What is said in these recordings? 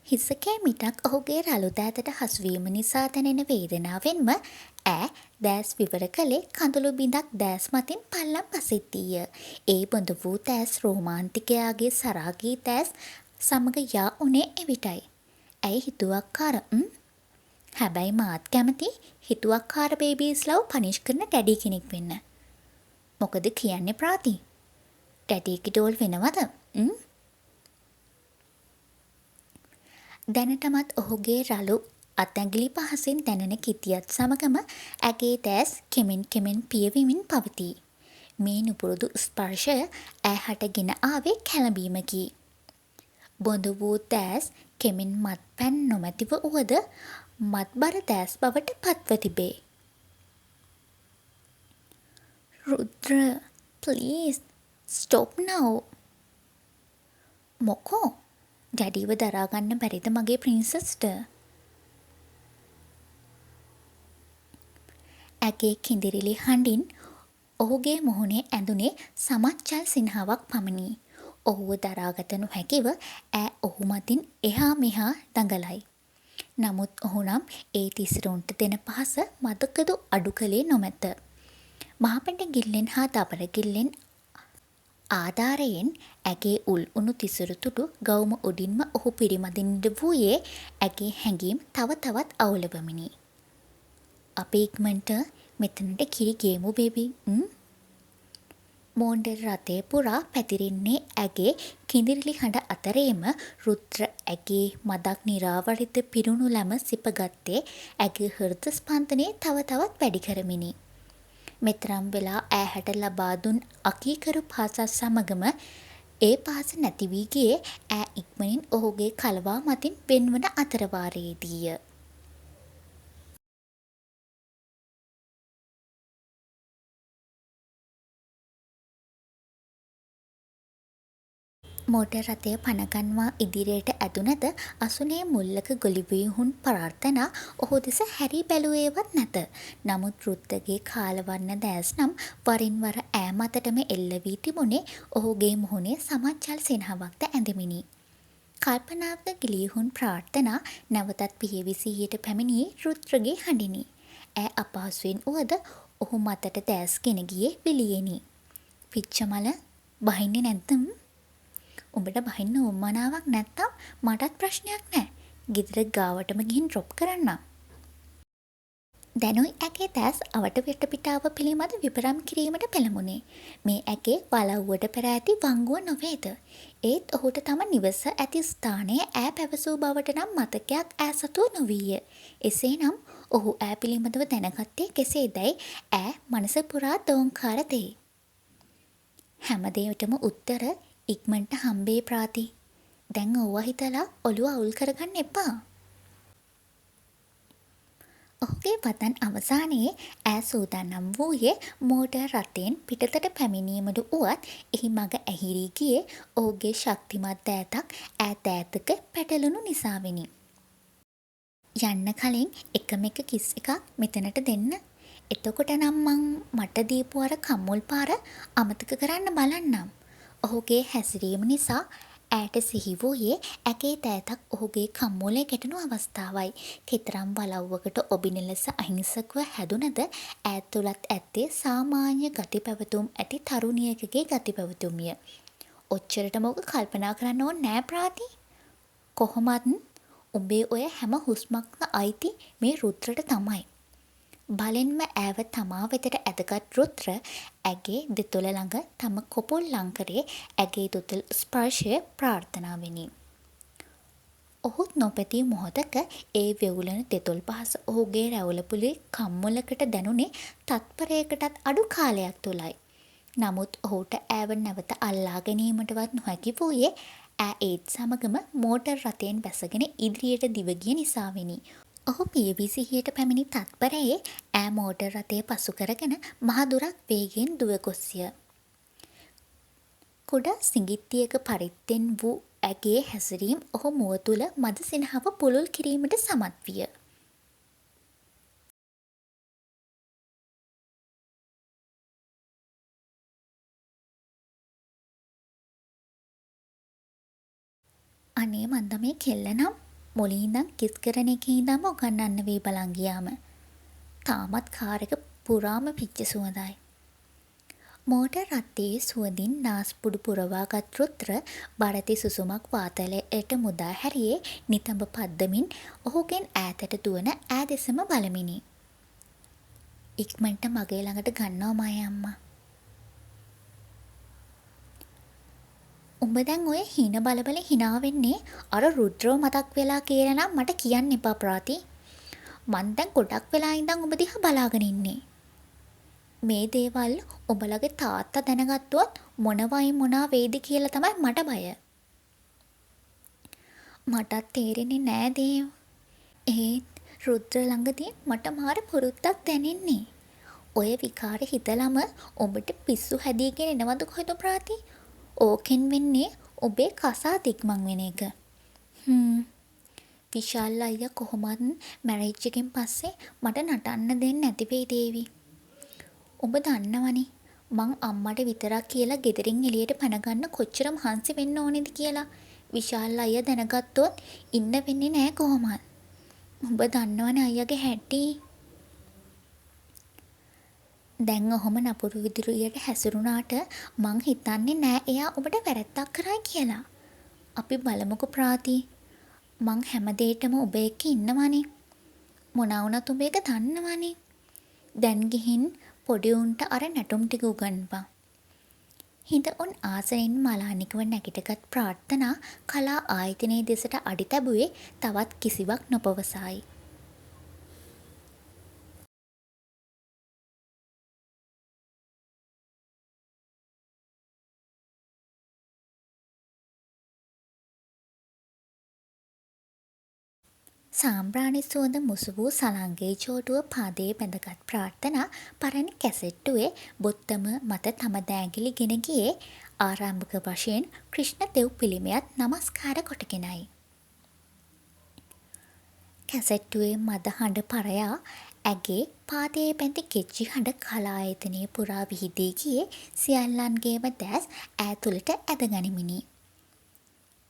හිසකෑ මිටක් ඔහුගේ රළු දෑතට හසුවීම නිසා දැනෙන වේදනාවෙන්ම ඈ දෑස් විවර කළේ කඳුළු බිඳක් දෑස් මතින් පල්ලම් පසිද්දීය. ඒ බොඳ වූ දෑස් රෝමාන්තිකයාගේ සරාගී දෑස් සමග යා උනේ එවිටයි. ඇයි හිතුවක්කාර හැබැයි මාත් කැමති හිතුවක්කාර බේබීස්ලව පනිෂ් කරන ඩැඩි කෙනෙක් වෙන්න. මොකද කියන්නේ ප්‍රාති? ඩැඩිගේ ඩෝල් වෙනවද? දැනටමත් ඔහුගේ රළු අතැඟිලි පහසින් දැනෙන කිතියත් සමගම ඇගේ දෑස් කෙමෙන් කෙමෙන් පියවිමින් පවතී. මේ නුපුරුදු ස්පර්ශය ඈ හටගෙන ආවේ කැළඹීමකි. බොඳ වූ දෑස් කෙමෙන් මත්පැන් නොමැතිව වුවද මත්බර දෑස් බවට පත්ව තිබේ. Rudra please stop now. මොකෝ? ඩැඩිව දරාගන්න බැරිද මගේ ප්‍රින්සස්ට? ඇගේ කිඳිරිලි හඬින් ඔහුගේ මුහුණේ ඇඳුනේ සමච්චල් සිනහවක් පමණි. ඔහුව දරාගත නොහැකිව ඈ ඔහු මතින් එහා මෙහා දඟලයි. නමුත් ඔහු නම් ඒ තිසරුන්ට දෙන පහස මතකදු අඩු කළේ නොමැත. මහපැට ගිල්ලෙන් හා දබර ගිල්ලෙන් ආධාරයෙන් ඇගේ උල් උණු තිසුරු තුඩු ගවුම උඩින්ම ඔහු පිරිමදින්නට වූයේ ඇගේ හැඟීම් තව තවත් අවුලවමිනි. අපි ඉක්මනට මෙතනට කිරි ගේමු බේබි. මෝන්ඩර් රථය පුරා පැතිරෙන්නේ ඇගේ කිඳිරිලි හඬ අතරේම රුද්‍ර ඇගේ මදක් නිරාවරිත පිරුණු ලැම සිපගත්තේ ඇගේ හෘද ස්පන්දනය තව තවත් වැඩි කරමිනි. මෙතරම් වෙලා ඈහැට ලබා දුන් අකීකරු පහසත් සමගම ඒ පහස නැති වී ගියේ ඈ ඉක්මනින් ඔහුගේ කලවා මතින් වෙන්වන අතරවාරයේදීය. මෝටර් රථය පනගන්වා ඉදිරියට ඇදුනද අසුනේ මුල්ලක ගොලිවීහුන් ප්‍රාර්ථනා ඔහු දෙස හැරී බැලුවේවත් නැත. නමුත් රුද්දගේ කාලවර්ණ දෑස් නම් වරින් වර ඈ මතටම එල්ල වී තිබුණේ ඔහුගේ මුහුණේ සමච්චල් සිනහවක්ද ඇඳෙමිනි. කල්පනාවක ගිලිහුන් ප්‍රාර්ථනා නැවතත් පියවි සිහියට පැමිණියේ රුද්‍රගේ හඬිනි. ඈ අපහසුවෙන් වුවද ඔහු මතට දෑස් ගෙන ගියේ විලියෙනි. පිච්චමල බහින්නේ නැද්ද? උඹට බහින්න උවමනාවක් නැත්තම් මටත් ප්‍රශ්නයක් නෑ. ගෙදර ගාවටම ගිහින් ඩ්‍රොප් කරන්නම්. දැනුයි ඇගේ දෑස් අවට වටපිටාව පිළිබඳ විපරම් කිරීමට පෙළඹුණේ. මේ ඇගේ වලව්වට පෙර ඇති වංගුව නොවේද? ඒත් ඔහුට තම නිවස ඇති ස්ථානය ඈ පැවසූ බවට නම් මතකයක් ඈ සතුව නොවීය. එසේනම් ඔහු ඈ පිළිබඳව දැනගත්තේ කෙසේදැයි ඈ මනස පුරා දෝංකාර දෙයි. හැමදේටම උත්තර ඉක්මනට හම්බේ ප්‍රාති. දැන් ඕවා හිතලා ඔළුව අවුල් කරගන්න එපා. ඔහුගේ වදන් අවසානයේ ඈ සූදානම් වූයේ මෝටර් රථයෙන් පිටතට පැමිණීමට වුවත් එහි මඟ ඇහිරී ගියේ ඔහුගේ ශක්තිමත් දෑතක් ඈ දෑතක පැටළුණු නිසාවෙනි. යන්න කලින් එකම එක කිස් එකක් මෙතනට දෙන්න. එතකොට නම් මට දීපු අර කම්මුල් පාර අමතක කරන්න බලන්නම්. ඔහුගේ හැසිරීම නිසා ඈට සිහි වූයේ ඇගේ දෑතක් ඔහුගේ කම්මුලේ ගැටෙනු අවස්ථාවයි. කෙතරම් වලව්වකට ඔබින ලෙස අහිංසකව හැදුනද ඈ තුළත් ඇත්තේ සාමාන්‍ය ගති පැවතුම් ඇති තරුණියකගේ ගති පැවතුම්ය. ඔච්චරටම ඔබ කල්පනා කරන්න ඕන නෑ ප්‍රාති. කොහොමත් උඹේ ඔය හැම හුස්මක්ම අයිති මේ රුද්‍රට තමයි. බලෙන්ම ඈව තමා වෙතට ඇදගත් රුද්‍ර ඇගේ දෙතොල ළඟ තම කොපුල් ලංකරේ ඇගේ දොතල් ස්පර්ශය ප්‍රාර්ථනාවෙනි. ඔහුත් නොපැතී මොහොතක ඒ වෙවුලන දෙතොල් පහස ඔහුගේ රැවුලපුලේ කම්මුලකට දැනුනේ තත්පරයකටත් අඩු කාලයක් තුළයි. නමුත් ඔහුට ඈව නැවත අල්ලා ගැනීමටවත් නොහැකි වූයේ ඈ ඒත් සමගම මෝටර් රථයෙන් බැසගෙන ඉදිරියට දිවගිය නිසාවෙනි. ඔහු පියවි සිහියට පැමිණි තත්පරයේ ඈ මෝටර් රථය පසු කරගෙන මහදුරක් වේගයෙන් දුව ගොස්ය. කුඩා සිඟිත්තියක පරිද්දෙන් වූ ඇගේ හැසිරීම් ඔහු මුව තුළ මද සිනහව පුළුල් කිරීමට සමත් විය. අනේ මන්ද මේ කෙල්ල නම් මුලින් ඉඳන් කිස් කරන එකේ ඉඳන්ම උගන්නන්න වෙයි බලන් ගියාම. තාමත් කාර් එක පුරාම පිච්ච සුවඳයි. මෝටර් රථයේ සුවඳින් නාස්පුඩු පුරවාගත් රුද්‍ර බරති සුසුමක් වාතලයට මුදා හැරියේ නිතඹ පද්දමින් ඔහුගෙන් ඈතට දුවන ඈ දෙසම බලමිනි. ඉක්මනට මගේ ළඟට ගන්නවා මගේ අම්මා. උඹ දැන් ඔය හීන බල හිනා වෙන්නේ අර රුද්‍රව මතක් වෙලා කියලා නම් මට කියන්න එපා ප්‍රාති. මං දැන් ගොඩක් වෙලා ඉඳන් උඹ දිහා බලාගෙන ඉන්නේ. මේ දේවල් උඹලගේ තාත්තා දැනගත්තොත් මොනවයි මොනා වේද කියලා තමයි මට බය. මටත් තේරෙන්නේ නෑ දේව. ඒත් රුද්‍ර ළඟදී මට මාර පුරුද්දක් දැනෙන්නේ. ඔය විකාර හිතලම උඹට පිස්සු හැදීගෙන එනවද කොහෙද ප්‍රාති? ඕකෙන් වෙන්නේ ඔබේ කසා දික්මන් වෙන එක. විශාල් අයියා කොහොමත් මැරේජ් එකෙන් පස්සේ මට නටන්න දෙන්නේ නැති වෙයි දේවි. ඔබ දන්නවනේ මං අම්මට විතරක් කියලා ගෙදරින් එළියට පැන ගන්න කොච්චර මහන්සි වෙන්න ඕනේද කියලා. විශාල් අයියා දැනගත්තොත් ඉන්න වෙන්නේ නැහැ කොහොමත්. ඔබ දන්නවනේ අයියාගේ හැටි. දැන් ඔහොම නපුරු විදියට හැසිරුණාට මං හිතන්නේ නෑ එයා ඔබට වැරැද්දක් කරයි කියලා. අපි බලමුකෝ ප්‍රාති. මං හැමදේටම ඔබ එක්ක ඉන්නවනේ. මොනවා වුණත් ඔබ ඒක දන්නවනේ. දැන් ගිහින් පොඩි උන්ට අර නැටුම් ටික උගන්පන්. හිඳ උන් ආසනෙන් මලානිකව නැගිටගත් ප්‍රාර්ථනා කලා ආයතනයේ දෙසට අඩි තැබුවේ තවත් කිසිවක් නොපවසායි. සාම්ප්‍රාණි සුවඳ මුසු වූ සලංගේ චෝටුව පාදයේ බැඳගත් ප්‍රාර්ථනා පරණ කැසෙට්ටුවේ බොත්තම මත තම දෑගිලි ගෙන ගියේ ආරම්භක වශයෙන් ක්‍රිෂ්ණ දෙව් පිළිමයත් නමස්කාර කොටගෙනයි. කැසෙට්ටුවේ මද හඬ පරයා ඇගේ පාදයේ බැඳි කෙච්චි හඬ කලා ආයතනයේ පුරා විහිදී ගියේ සියල්ලන්ගේම දැස් ඈ තුළට ඇද ගනිමිනි.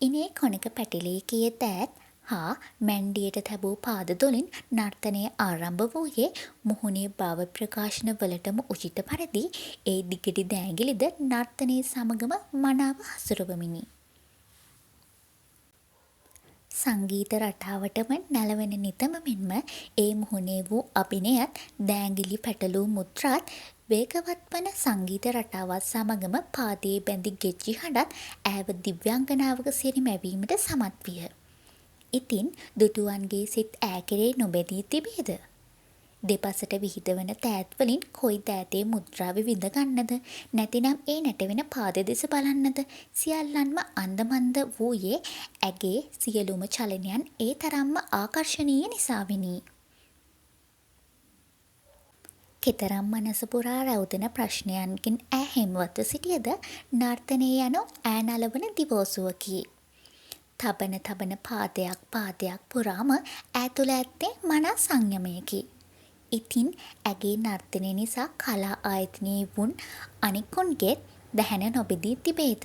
ඉනේ කොනක පැටිලී කියේ දෑත් හා මැන්ඩියට තැබූ පාද දොලින් නර්තනය ආරම්භ වූයේ මුහුණේ භාව ප්‍රකාශන වලටම උචිත පරිදි ඒ දිගටි දෑගිලිද නර්තනයේ සමගම මනාව හසුරුවමිනි. සංගීත රටාවටම නැලවෙන නිතම මෙන්ම ඒ මුහුණේ වූ අභිනයත් දෑගිලි පැටලූ මුද්‍රාත් වේගවත් වන සංගීත රටාවත් සමගම පාදයේ බැඳි ගෙච්චි හඬත් ඈව දිව්‍යාංගනාවක සිරි මැවීමට සමත් විය. ඉතින් දුටුවන්ගේ සිත් ඈ කෙරේ නොබැඳී තිබේද? දෙපසට විහිදවන තෑත්වලින් කොයි දෑතේ මුද්‍රාව විඳ ගන්නද? නැතිනම් ඒ නැටවෙන පාද දෙස බලන්නද? සියල්ලන්ම අන්දමන්ද වූයේ ඇගේ සියලුම චලනයන් ඒ තරම්ම ආකර්ශනීය නිසාවෙනි. කෙතරම් මනස පුරා රැවුදෙන ප්‍රශ්නයන්කින් ඈ හෙම්වත්ව සිටියද නර්තනය යනු ඈ නලවන දිවෝසුවකි. තබන පාදයක් පුරාම ඈ තුළ ඇත්තේ මනා සංයමයකි. ඉතින් ඇගේ නර්තනය නිසා කලා ආයතනයේ වුන් අනිකුන්ගේත් දැහැන නොබෙදී තිබේද?